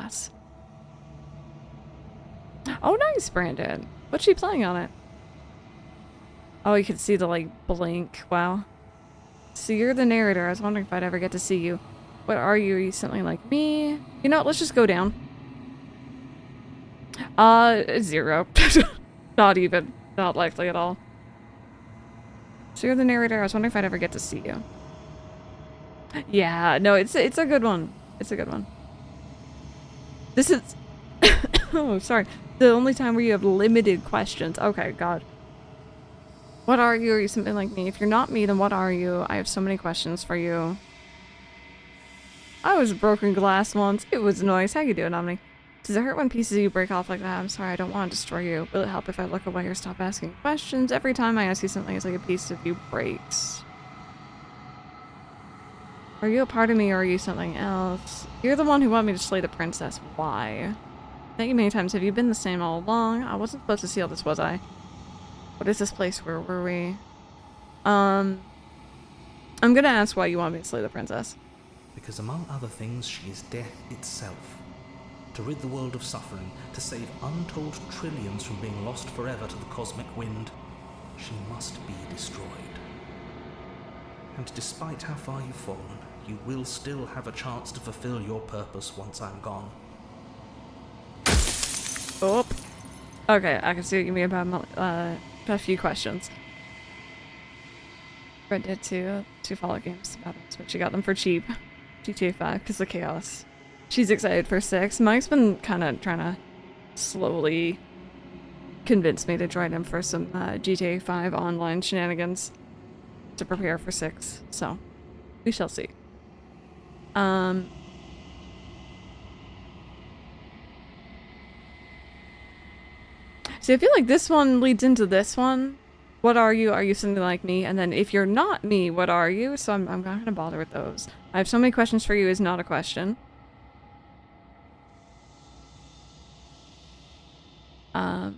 glass. Oh, nice, Brandon. What's she playing on it? Oh, you can see the, like, blink. Wow. So you're the narrator. I was wondering if I'd ever get to see you. What are you? Are you something like me? You know what? Let's just go down. 0. Not even. Not likely at all. So you're the narrator. I was wondering if I'd ever get to see you. Yeah, no, it's a good one. It's a good one. This is... oh, sorry. The only time where you have limited questions. Okay, God. What are you? Are you something like me? If you're not me, then what are you? I have so many questions for you. I was broken glass once. It was nice. How you doing, Omni? Does it hurt when pieces of you break off like that? I'm sorry, I don't want to destroy you. Will it help if I look away or stop asking questions? Every time I ask you something, it's like a piece of you breaks. Are you a part of me or are you something else? You're the one who wanted me to slay the princess. Why? Thank you many times. Have you been the same all along? I wasn't supposed to see all this, was I? What is this place? Where were we? I'm gonna ask why you want me to slay the princess. Because among other things, she is death itself. To rid the world of suffering, to save untold trillions from being lost forever to the cosmic wind, she must be destroyed. And despite how far you've fallen, you will still have a chance to fulfill your purpose once I'm gone. Oh. Okay, I can see what you mean about a few questions. Red Dead 2 Fallout games. That's what she got them for cheap. GTA 5 because of chaos. She's excited for 6. Mike's been kind of trying to slowly convince me to join him for some GTA 5 online shenanigans to prepare for 6. So, we shall see. See, I feel like this one leads into this one. What are you? Are you something like me? And then if you're not me, what are you? So I'm not going to bother with those. I have so many questions for you is not a question. I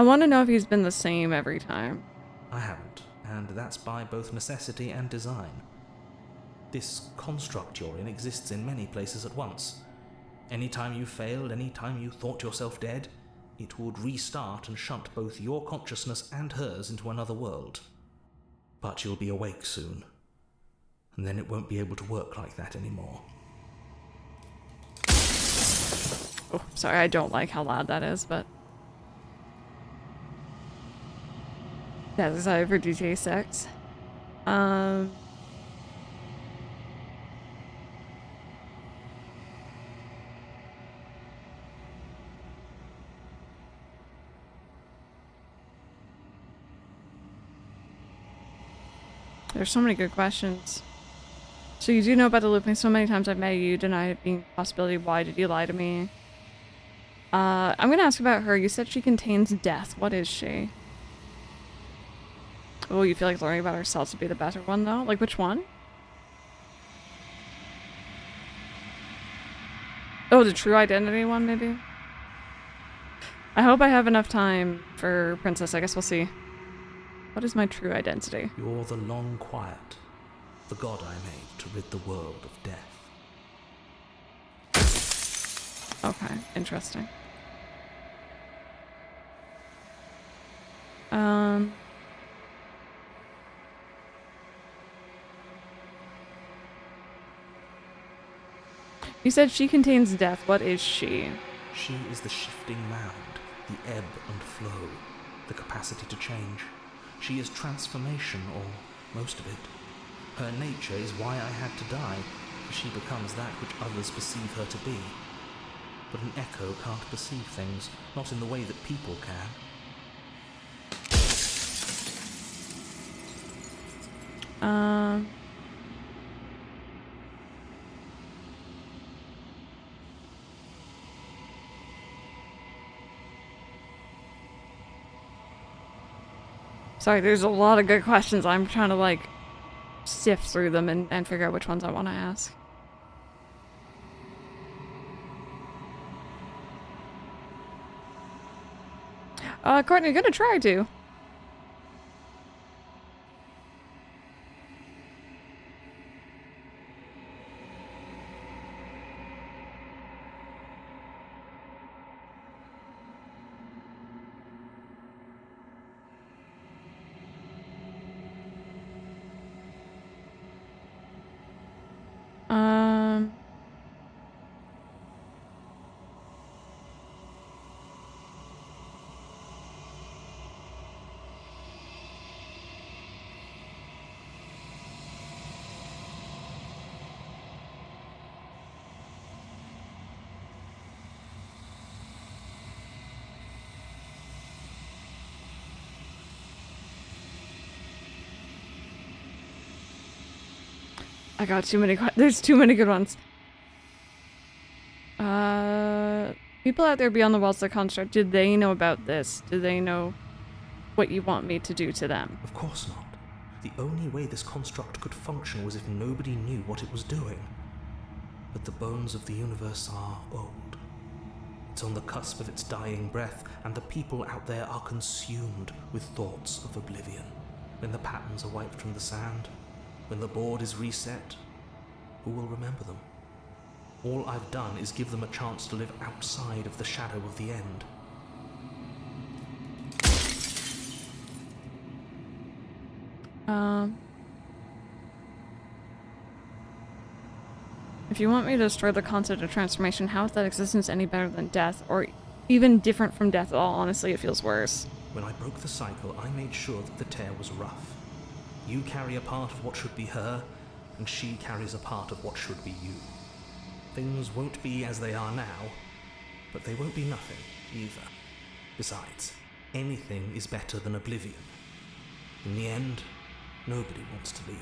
want to know if he's been the same every time. I haven't, and that's by both necessity and design. This construct you're in exists in many places at once. Anytime you failed, anytime you thought yourself dead, it would restart and shunt both your consciousness and hers into another world. But you'll be awake soon, and then it won't be able to work like that anymore. Oh, sorry, I don't like how loud that is, but... That's excited for GTA 6. There's so many good questions. So you do know about the looping. So many times I've met you, denied it being a possibility. Why did you lie to me? I'm gonna ask about her. You said she contains death. What is she? Oh, you feel like learning about ourselves would be the better one, though? Like, which one? Oh, the true identity one, maybe? I hope I have enough time for Princess. I guess we'll see. What is my true identity? You're the long quiet, the god I made to rid the world of death. Okay, interesting. You said she contains death. What is she? She is the shifting mound, the ebb and flow, the capacity to change. She is transformation, or most of it. Her nature is why I had to die, for she becomes that which others perceive her to be. But an echo can't perceive things, not in the way that people can. Sorry, there's a lot of good questions. I'm trying to, like, sift through them and figure out which ones I want to ask. Courtney, gonna try to. I got too many. There's too many good ones. People out there beyond the walls of the construct, did they know about this? Do they know what you want me to do to them? Of course not. The only way this construct could function was if nobody knew what it was doing. But the bones of the universe are old. It's on the cusp of its dying breath, and the people out there are consumed with thoughts of oblivion. When the patterns are wiped from the sand, when the board is reset, who will remember them? All I've done is give them a chance to live outside of the shadow of the end. If you want me to destroy the concept of transformation, how is that existence any better than death? Or even different from death at all? Honestly, it feels worse. When I broke the cycle, I made sure that the tear was rough. You carry a part of what should be her, and she carries a part of what should be you. Things won't be as they are now, but they won't be nothing either. Besides, anything is better than oblivion. In the end, nobody wants to leave.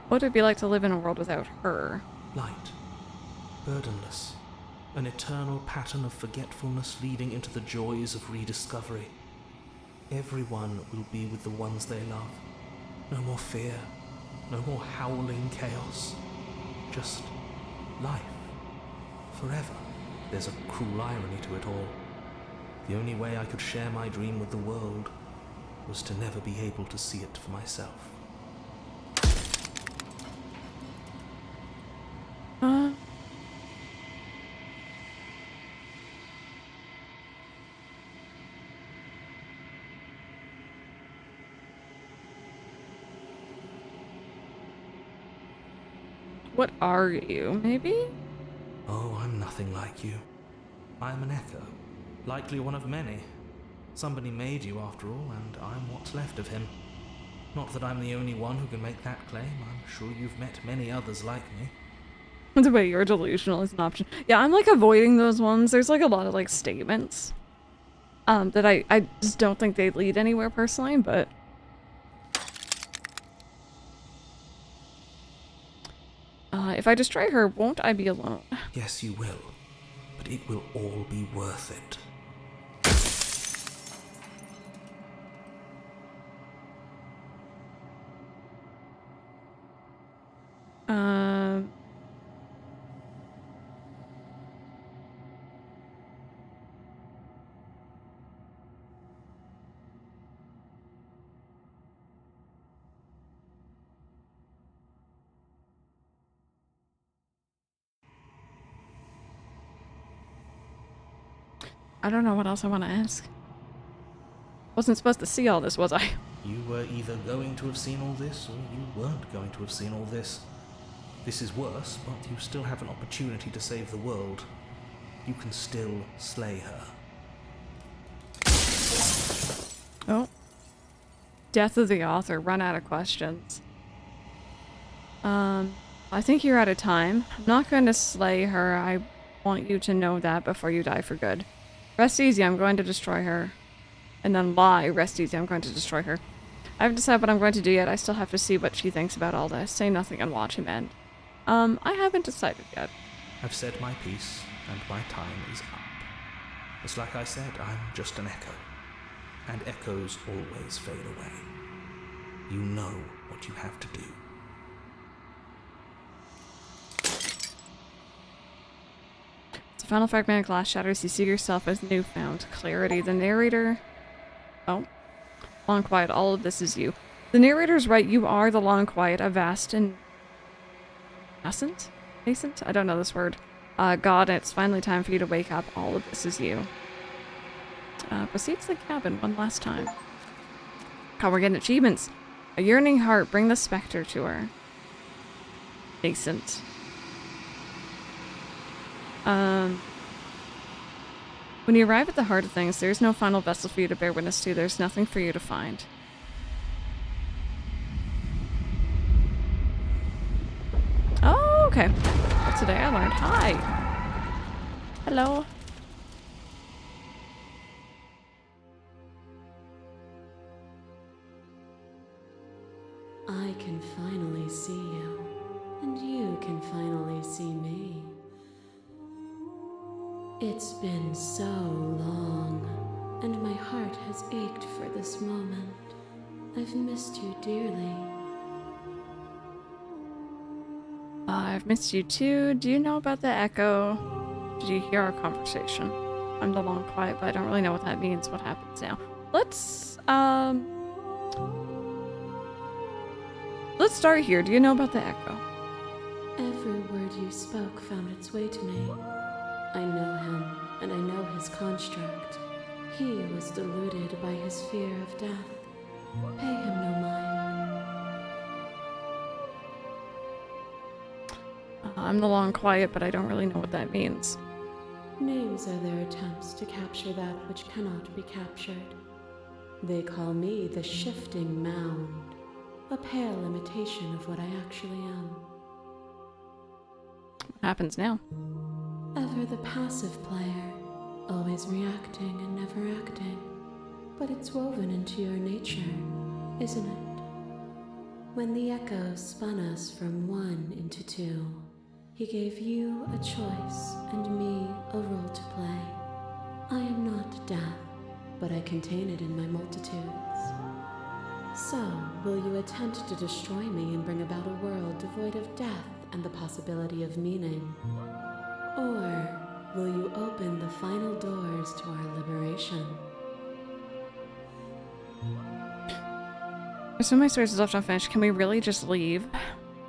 What would it be like to live in a world without her? Light, burdenless, an eternal pattern of forgetfulness leading into the joys of rediscovery. Everyone will be with the ones they love. No more fear, no more howling chaos. Just life. Forever. There's a cruel irony to it all. The only way I could share my dream with the world was to never be able to see it for myself. What are you, maybe? Oh, I'm nothing like you. I'm an echo, likely one of many. Somebody made you after all, and I'm what's left of him. Not that I'm the only one who can make that claim. I'm sure you've met many others like me. The way you're delusional is an option. Yeah, I'm like avoiding those ones. There's like a lot of like statements that I just don't think they lead anywhere personally, but if I destroy her, won't I be alone? Yes, you will, but it will all be worth it. I don't know what else I want to ask. Wasn't supposed to see all this, was I? You were either going to have seen all this, or you weren't going to have seen all this. This is worse, but you still have an opportunity to save the world. You can still slay her. Oh. Death of the author. Run out of questions. I think you're out of time. I'm not going to slay her. I want you to know that before you die for good. Rest easy, I'm going to destroy her. And then lie, rest easy, I'm going to destroy her. I haven't decided what I'm going to do yet. I still have to see what she thinks about all this. Say nothing and watch him end. I haven't decided yet. I've said my piece, and my time is up. It's like I said, I'm just an echo. And echoes always fade away. You know what you have to do. The final fragment of glass shatters. You see yourself as newfound clarity. The narrator... Oh. Long quiet. All of this is you. The narrator's right. You are the long quiet, a vast and... Nascent? Nascent? I don't know this word. God, it's finally time for you to wake up. All of this is you. Proceed to the cabin one last time. Oh, we're getting achievements. A yearning heart. Bring the specter to her. Nascent. When you arrive at the heart of things, there's no final vessel for you to bear witness to. There's nothing for you to find. Oh, okay. Today I learned. Hi. Hello? I can finally see you, and you can finally see me. It's been so long, and my heart has ached for this moment. I've missed you dearly. I've missed you too. Do you know about the echo? Did you hear our conversation? I'm the long quiet, but I don't really know what that means. What happens now? Let's start here. Do you know about the echo? Every word you spoke found its way to me. I know him, and I know his construct. He was deluded by his fear of death. Pay him no mind. I'm the long quiet, but I don't really know what that means. Names are their attempts to capture that which cannot be captured. They call me the shifting mound, a pale imitation of what I actually am. What happens now? Ever the passive player, always reacting and never acting. But it's woven into your nature, isn't it? When the echo spun us from one into two, he gave you a choice and me a role to play. I am not death, but I contain it in my multitudes. So, will you attempt to destroy me and bring about a world devoid of death and the possibility of meaning? Or will you open the final doors to our liberation? So my story is left unfinished. Can we really just leave?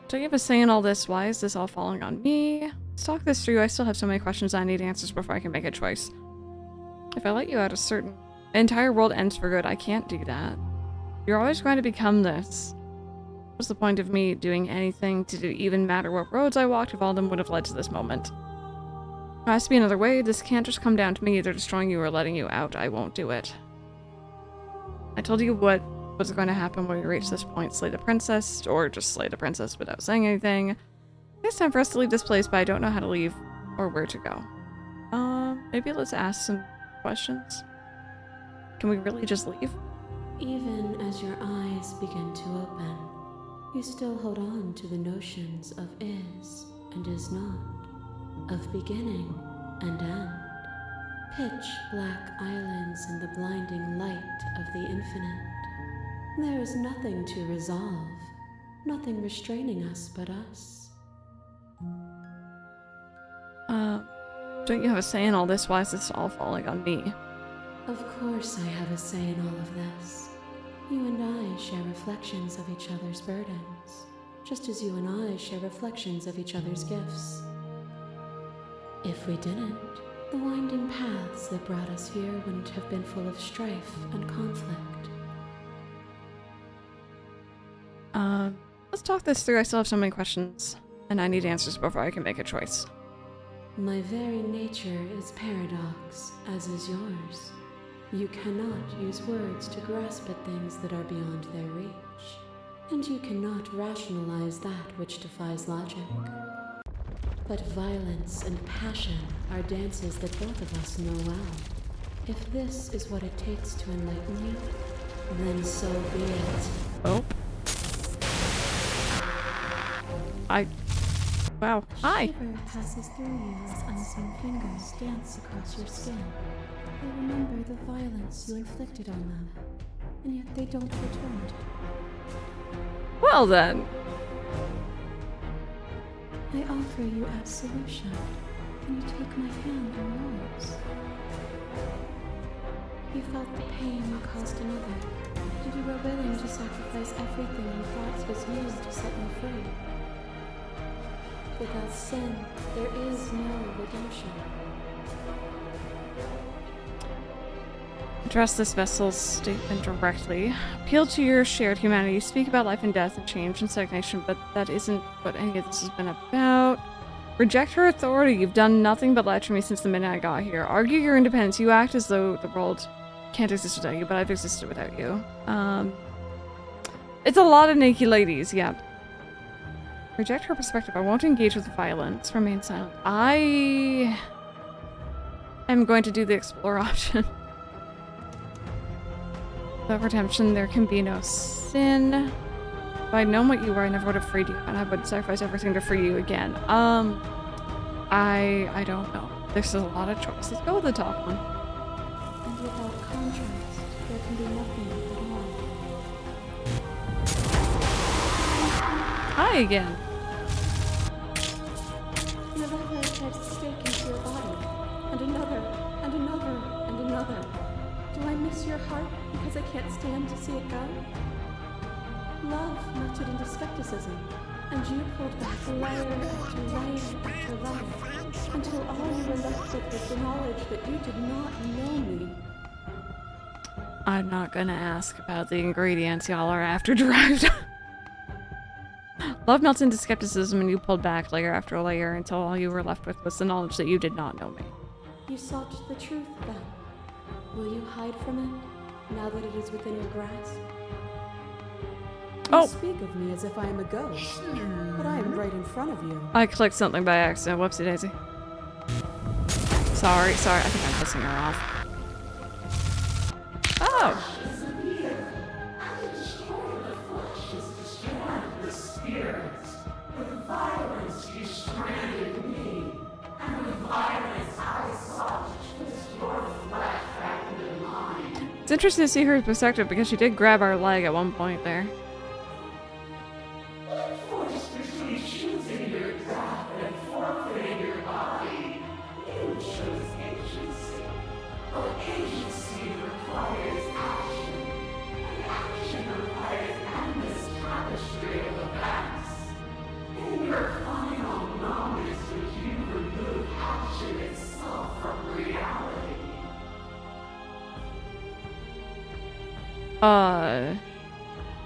Do you have a say in all this? Why is this all falling on me? Let's talk this through. I still have so many questions I need answers before I can make a choice. If I let you out, an entire world ends for good. I can't do that. You're always going to become this. What's the point of me doing anything to even matter what roads I walked if all of them would have led to this moment? There has to be another way. This can't just come down to me either destroying you or letting you out. I won't do it. I told you what was going to happen when we reach this point. Slay the princess, or just slay the princess without saying anything. It's time for us to leave this place, but I don't know how to leave or where to go. Maybe let's ask some questions. Can we really just leave? Even as your eyes begin to open, you still hold on to the notions of is and is not, of beginning and end, pitch black islands in the blinding light of the infinite. There is nothing to resolve, nothing restraining us but us. Don't you have a say in all this? Why is this all falling on me? Of course I have a say in all of this. You and I share reflections of each other's burdens, just as you and I share reflections of each other's gifts. If we didn't, the winding paths that brought us here wouldn't have been full of strife and conflict. Let's talk this through. I still have so many questions, and I need answers before I can make a choice. My very nature is paradox, as is yours. You cannot use words to grasp at things that are beyond their reach, and you cannot rationalize that which defies logic. But violence and passion are dances that both of us know well. If this is what it takes to enlighten you, then so be it. Oh. Wow. Hi. Shiver passes through you as unseen fingers dance across your skin. They remember the violence you inflicted on them, and yet they don't return it. Well then. I offer you absolution, and you take my hand in yours. You felt the pain you caused another, and you were willing to sacrifice everything you thought was yours to set me free. Without sin, there is no redemption. Address this vessel's statement directly. Appeal to your shared humanity. Speak about life and death and change and stagnation, but that isn't what any of this has been about. Reject her authority. You've done nothing but lecture me since the minute I got here. Argue your independence. You act as though the world can't exist without you, but I've existed without you. It's a lot of naked ladies, yeah. Reject her perspective. I won't engage with violence. Remain silent. I'm going to do the explore option. Without redemption, there can be no sin. If I'd known what you were, I never would have freed you, and I would sacrifice everything to free you again. I don't know. This is a lot of choices. Go with the top one. And without contrast, there can be nothing at all. Hi again. Another parasite's stake into your body, and another, and another, and another. Do I miss your heart because I can't stand to see it go? Love melted into skepticism, and you pulled back layer after layer after layer, until all you were left with was the knowledge that you did not know me. I'm not gonna ask about the ingredients y'all are after derived. Love melted into skepticism and you pulled back layer after layer until all you were left with was the knowledge that you did not know me. You sought the truth then. Will you hide from it, now that it is within your grasp? You speak of me as if I am a ghost, but I am right in front of you. I clicked something by accident. Whoopsie daisy. Sorry. I think I'm pissing her off. Oh! It's interesting to see her perspective because she did grab our leg at one point there.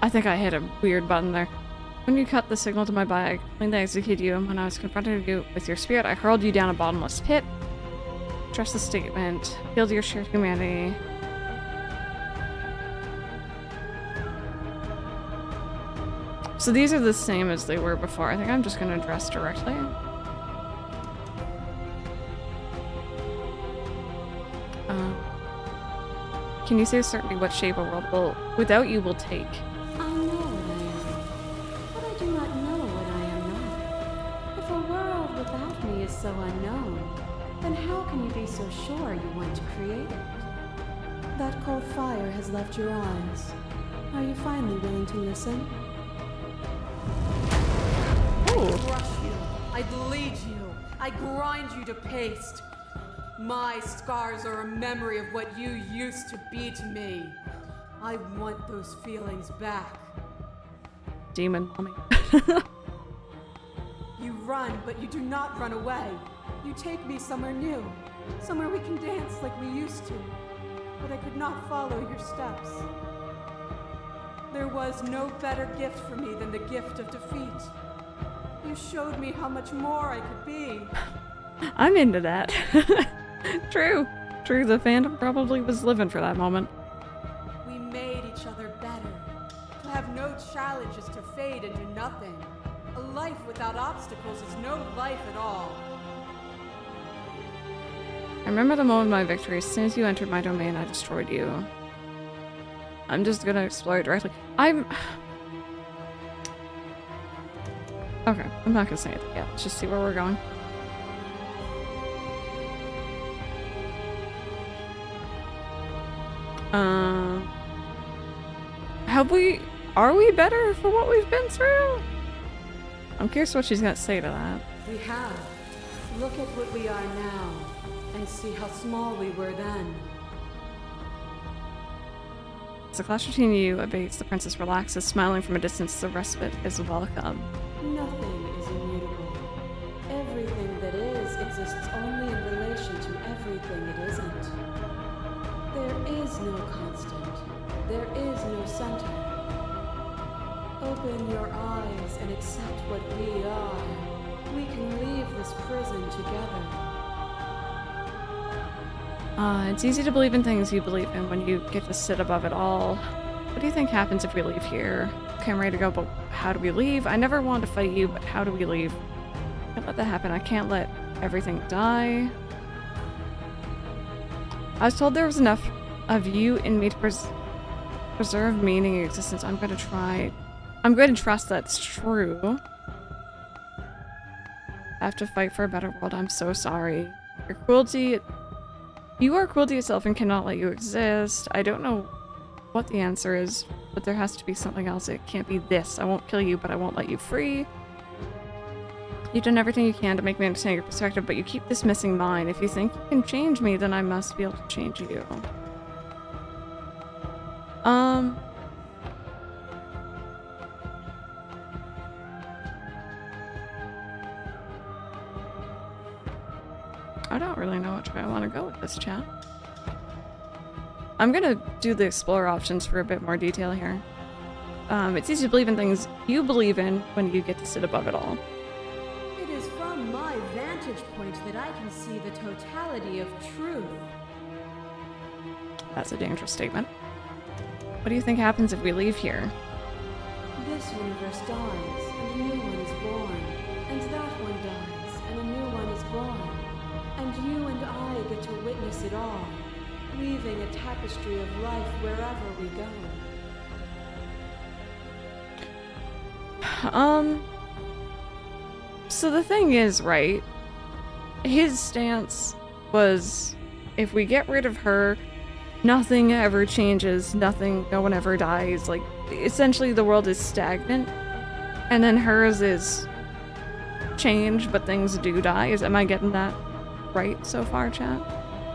I think I hit a weird button there. When you cut the signal to my body, I cleanly executed you, and when I was confronted you with your spirit, I hurled you down a bottomless pit. Trust the statement. Appeal to your shared humanity. So these are the same as they were before. I think I'm just going to address directly. Can you say with certainty what shape a world will, without you, will take? I know what I am, but I do not know what I am not. If a world without me is so unknown, then how can you be so sure you want to create it? That cold fire has left your eyes. Are you finally willing to listen? Ooh. I crush you, I bleed you, I grind you to paste. My scars are a memory of what you used to be to me. I want those feelings back. Demon mommy. You run, but you do not run away. You take me somewhere new, somewhere we can dance like we used to. But I could not follow your steps. There was no better gift for me than the gift of defeat. You showed me how much more I could be. I'm into that. True. The fandom probably was living for that moment. We made each other better. To have no challenge is to fade into nothing. A life without obstacles is no life at all. I remember the moment of my victory. As soon as you entered my domain, I destroyed you. I'm just gonna explore it directly. Okay, I'm not gonna say anything yet. Let's just see where we're going. Are we better for what we've been through? I'm curious what she's gonna say to that. We have. Look at what we are now, and see how small we were then. As the clash between you abates, the princess relaxes, smiling from a distance. The respite is welcome. Nothing is immutable. Everything that is exists only in relation to everything it isn't. There is no constant. There is no center. Open your eyes and accept what we are. We can leave this prison together. It's easy to believe in things you believe in when you get to sit above it all. What do you think happens if we leave here? Okay, I'm ready to go, but how do we leave? I never wanted to fight you, but how do we leave? I can't let that happen. I can't let everything die. I was told there was enough of you in me to preserve meaning in existence. I'm going to trust that's true. I have to fight for a better world. I'm so sorry. Your cruelty... You are cruel to yourself and cannot let you exist. I don't know what the answer is, but there has to be something else. It can't be this. I won't kill you, but I won't let you free. You've done everything you can to make me understand your perspective, but you keep dismissing mine. If you think you can change me, then I must be able to change you. I don't really know which way I want to go with this, chat. I'm gonna do the explore options for a bit more detail here. It's easy to believe in things you believe in when you get to sit above it all. It is from my vantage point that I can see the totality of truth. That's a dangerous statement. What do you think happens if we leave here? This universe dies, and a new one is born. And that one dies, and a new one is born. And you and I get to witness it all, weaving a tapestry of life wherever we go. So the thing is, right, his stance was, if we get rid of her, nothing ever changes, no one ever dies, like, essentially the world is stagnant, and then hers is change, but things do die. Am I getting that right so far, chat?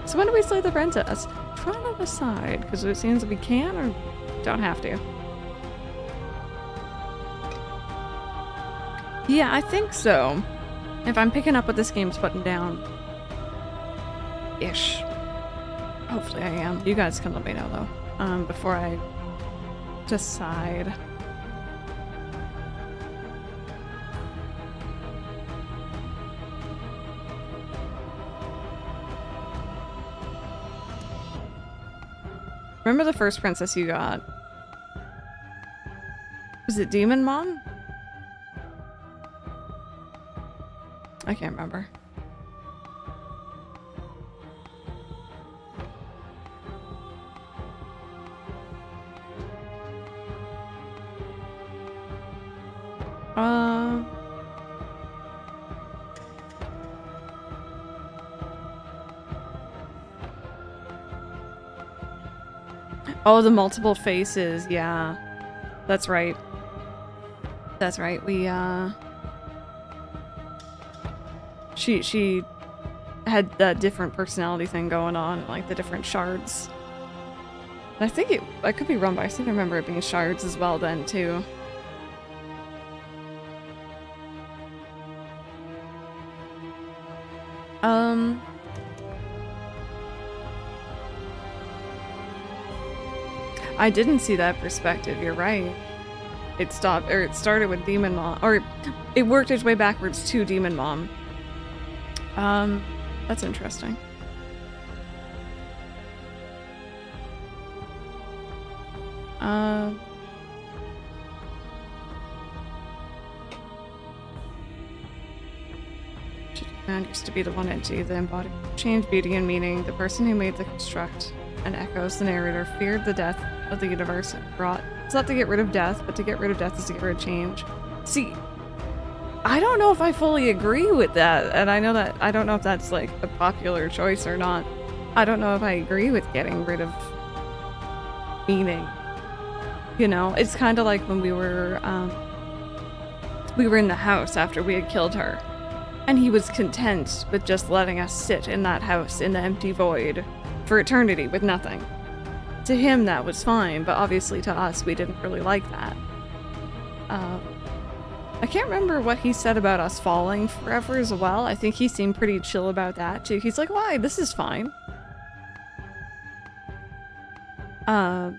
So when do we slay the princess? Try to decide, because it seems that we can or don't have to. Yeah, I think so. If I'm picking up what this game's putting down. Ish. Hopefully I am. You guys can let me know though, before I decide. Remember the first princess you got? Was it Demon Mom? I can't remember. Oh, the multiple faces, yeah. That's right. That's right, we, She had that different personality thing going on, like the different shards. And I think I could be wrong, but I seem to remember it being shards as well then, too. I didn't see that perspective, you're right. It started with Demon Mom, or it worked its way backwards to Demon Mom. That's interesting. Man used to be the one entity that embodied change, beauty, and meaning. The person who made the construct and echoes the narrator feared the death of the universe and brought. It's not to get rid of death, but to get rid of death is to get rid of change. See, I don't know if I fully agree with that, and I don't know if that's like a popular choice or not. I don't know if I agree with getting rid of meaning. You know, it's kind of like when we were in the house after we had killed her, and he was content with just letting us sit in that house in the empty void for eternity with nothing. To him, that was fine, but obviously to us, we didn't really like that. I can't remember what he said about us falling forever as well. I think he seemed pretty chill about that too. He's like, why? This is fine. But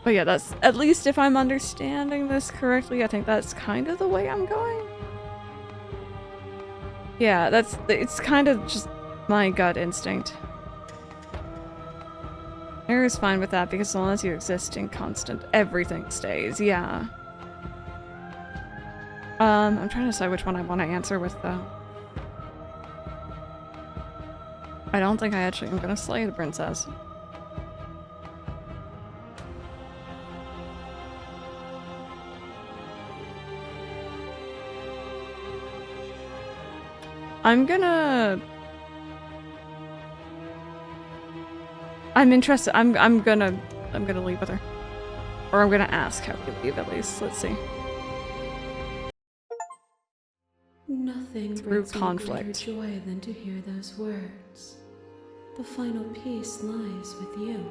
yeah, that's, at least if I'm understanding this correctly, I think that's kind of the way I'm going. Yeah, it's kind of just my gut instinct. Air is fine with that because as long as you exist in constant, everything stays, yeah. I'm trying to decide which one I want to answer with, though. I don't think I actually am gonna slay the princess. I'm interested. I'm gonna leave with her. Or I'm gonna ask how we leave at least. Let's see. Nothing Through brings me conflict. greater joy than to hear those words. The final piece lies with you.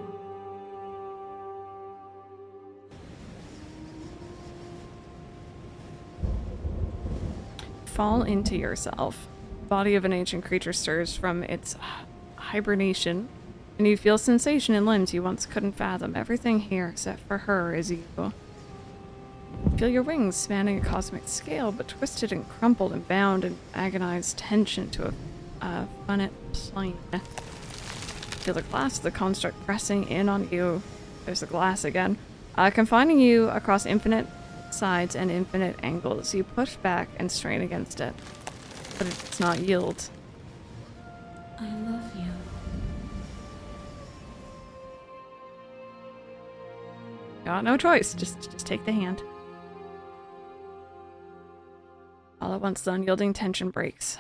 Fall into yourself. Body of an ancient creature stirs from its hibernation, and you feel sensation in limbs you once couldn't fathom. Everything here, except for her, is you. Feel your wings spanning a cosmic scale, but twisted and crumpled and bound in agonized tension to a finite plane. Feel the glass of the construct pressing in on you. There's the glass again. Confining you across infinite sides and infinite angles. You push back and strain against it, but it does not yield. I love you. Got no choice. Just take the hand. All at once, the unyielding tension breaks.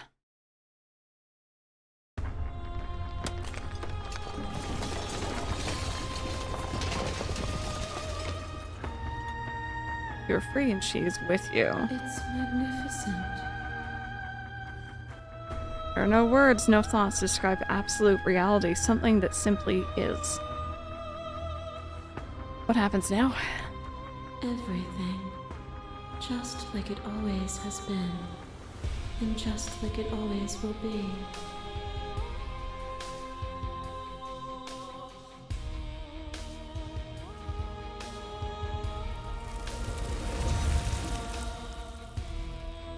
You're free and she is with you. It's magnificent. There are no words, no thoughts to describe absolute reality, something that simply is. What happens now? Everything. Just like it always has been. And just like it always will be.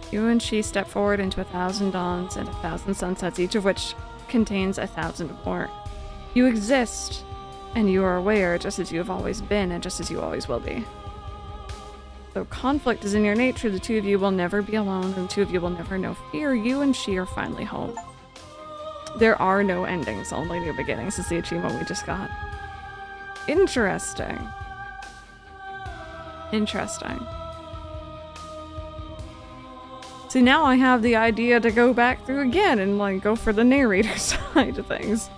You and she step forward into 1,000 dawns and 1,000 sunsets, each of which contains 1,000 more. You exist, and you are aware, just as you have always been, and just as you always will be. Though conflict is in your nature, the two of you will never be alone, and the two of you will never know fear. You and she are finally home. There are no endings, only new beginnings is the achievement we just got. Interesting. Interesting. See, now I have the idea to go back through again and, like, go for the narrator side of things.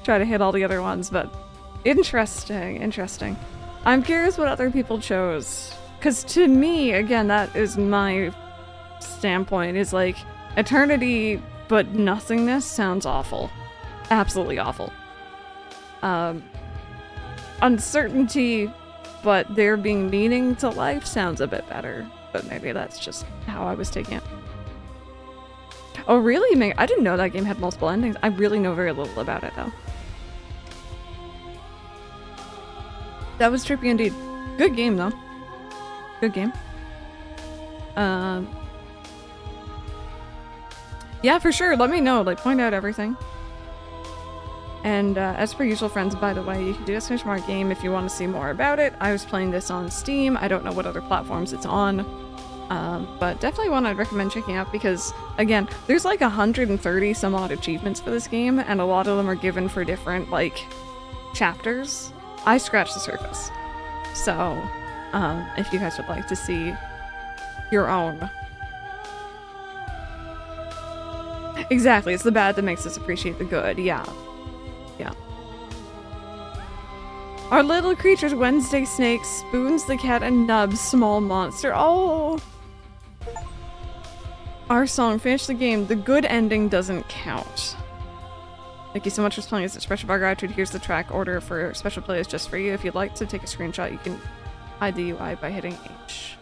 Try to hit all the other ones, but interesting, interesting. I'm curious what other people chose. Because to me, again, that is my standpoint, is like, eternity but nothingness sounds awful. Absolutely awful. Uncertainty but there being meaning to life sounds a bit better. But maybe that's just how I was taking it. Oh, really? I didn't know that game had multiple endings. I really know very little about it, though. That was trippy indeed. Good game, though. Good game. Yeah, for sure. Let me know. Like, point out everything. And as per usual, friends, by the way, you can do a Switch Mark game if you want to see more about it. I was playing this on Steam. I don't know what other platforms it's on. But definitely one I'd recommend checking out because, again, there's like 130 some odd achievements for this game, and a lot of them are given for different, like, chapters. I scratched the surface. So, if you guys would like to see your own. Exactly, it's the bad that makes us appreciate the good, yeah. Yeah. Our little creatures, Wednesday Snake, Spoons the cat, and Nubs, Small Monster. Oh! Our song, finish the game. The good ending doesn't count. Thank you so much for playing this expression of our gratitude. Here's the track order for special plays just for you. If you'd like to take a screenshot, you can hide the UI by hitting H.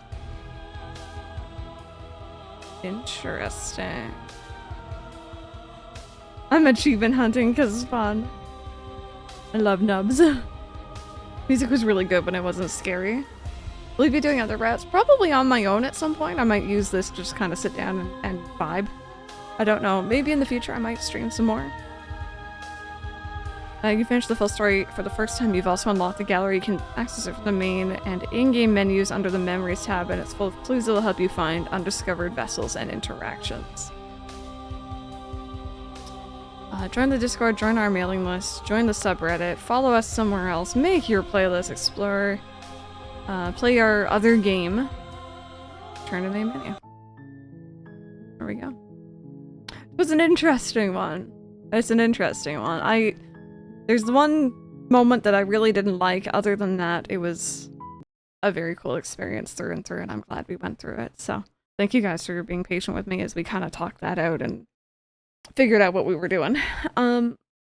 Interesting. I'm achievement hunting because it's fun. I love Nubs. Music was really good when it wasn't scary. Will you be doing other routes? Probably on my own at some point. I might use this to just kind of sit down and vibe. I don't know. Maybe in the future I might stream some more. You finished the full story for the first time. You've also unlocked the gallery. You can access it from the main and in-game menus under the Memories tab, and it's full of clues that will help you find undiscovered vessels and interactions. Join the Discord, join our mailing list, join the subreddit, follow us somewhere else, make your playlist, explore, play our other game, turn to the main menu. There we go. It was an interesting one. It's an interesting one. There's one moment that I really didn't like. Other than that, it was a very cool experience through and through, and I'm glad we went through it. So thank you guys for being patient with me as we kind of talked that out and figured out what we were doing.